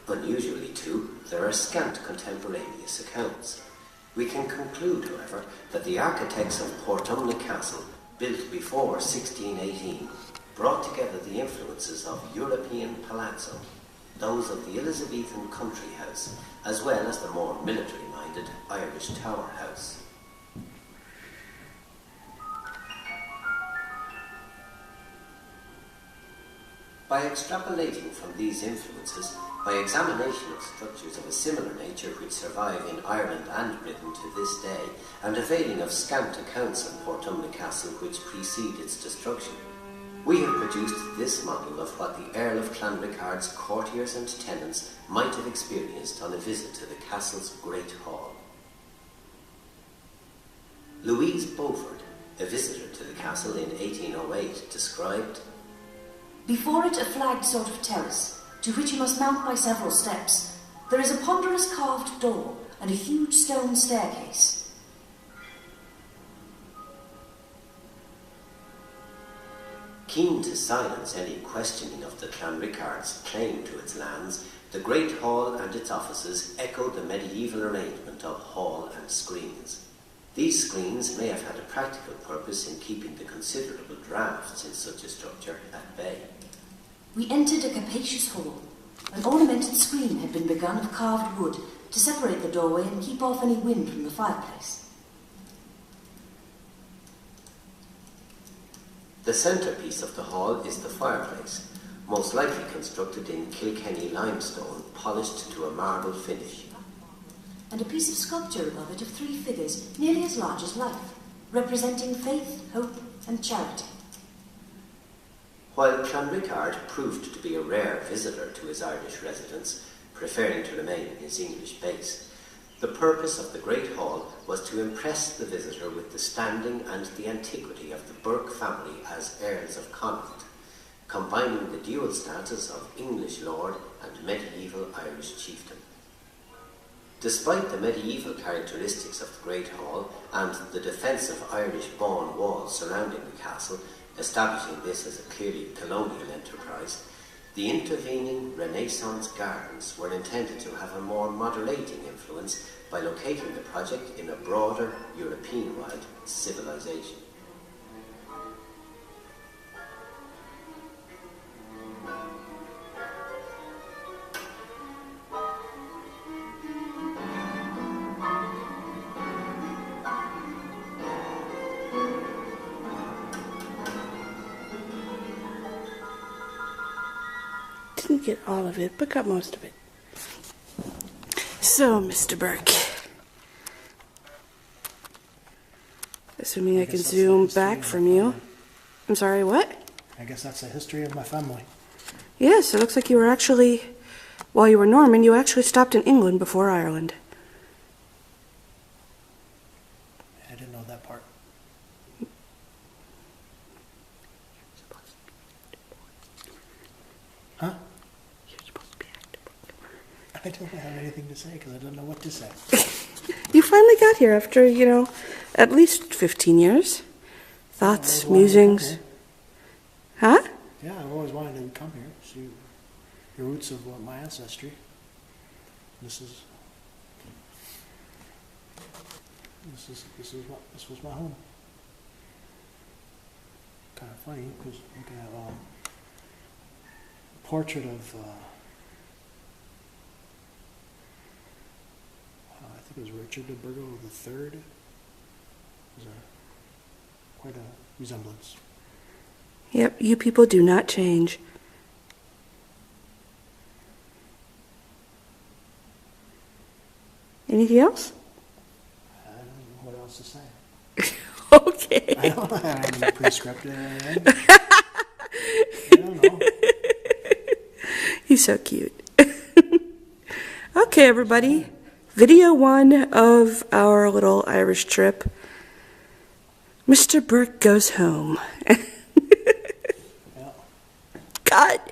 Unusually too, there are scant contemporaneous accounts. We can conclude, however, that the architects of Portumna Castle, built before 1618, brought together the influences of European palazzo, those of the Elizabethan country house, as well as the more military-minded Irish tower house. By extrapolating from these influences, by examination of structures of a similar nature which survive in Ireland and Britain to this day, and availing of scant accounts of Portumna Castle which precede its destruction, we have produced this model of what the Earl of Clanrickarde's courtiers and tenants might have experienced on a visit to the castle's Great Hall. Louise Beaufort, a visitor to the castle in 1808, described, "Before it a flagged sort of terrace, to which you must mount by several steps. There is a ponderous carved door and a huge stone staircase. Keen to silence any questioning of the Clanrickarde's claim to its lands, the Great Hall and its offices echoed the medieval arrangement of hall and screens. These screens may have had a practical purpose in keeping the considerable draughts in such a structure at bay. We entered a capacious hall. An ornamented screen had been begun of carved wood to separate the doorway and keep off any wind from the fireplace. The centrepiece of the hall is the fireplace, most likely constructed in Kilkenny limestone, polished to a marble finish. And a piece of sculpture above it of 3 figures, nearly as large as life, representing faith, hope, and charity. While Clanrickarde proved to be a rare visitor to his Irish residence, preferring to remain in his English base, the purpose of the Great Hall was to impress the visitor with the standing and the antiquity of the Burke family as Earls of Connaught, combining the dual status of English lord and medieval Irish chieftain. Despite the medieval characteristics of the Great Hall and the defensive Irish bawn walls surrounding the castle, establishing this as a clearly colonial enterprise, the intervening Renaissance gardens were intended to have a more moderating influence by locating the project in a broader European-wide civilization. Didn't get all of it, but got most of it. So, Mr. Burke, assuming I can zoom back from you. I'm sorry, what? I guess that's the history of my family. Yes, it looks like you were actually, while you were Norman, you actually stopped in England before Ireland. I didn't know that part. Huh? I don't have anything to say because I don't know what to say. You finally got here after, at least 15 years. Thoughts, musings. Huh? Yeah, I've always wanted to come here, see the roots of my ancestry. This was my home. Kind of funny because you can have a portrait of I think it was Richard de Burgo III. There's quite a resemblance. Yep, you people do not change. Anything else? I don't know what else to say. Okay. I don't have any prescriptive or anything. I don't know. He's so cute. Okay, everybody. Video 1 of our little Irish trip. Mr. Burke goes home. Yeah. Cut.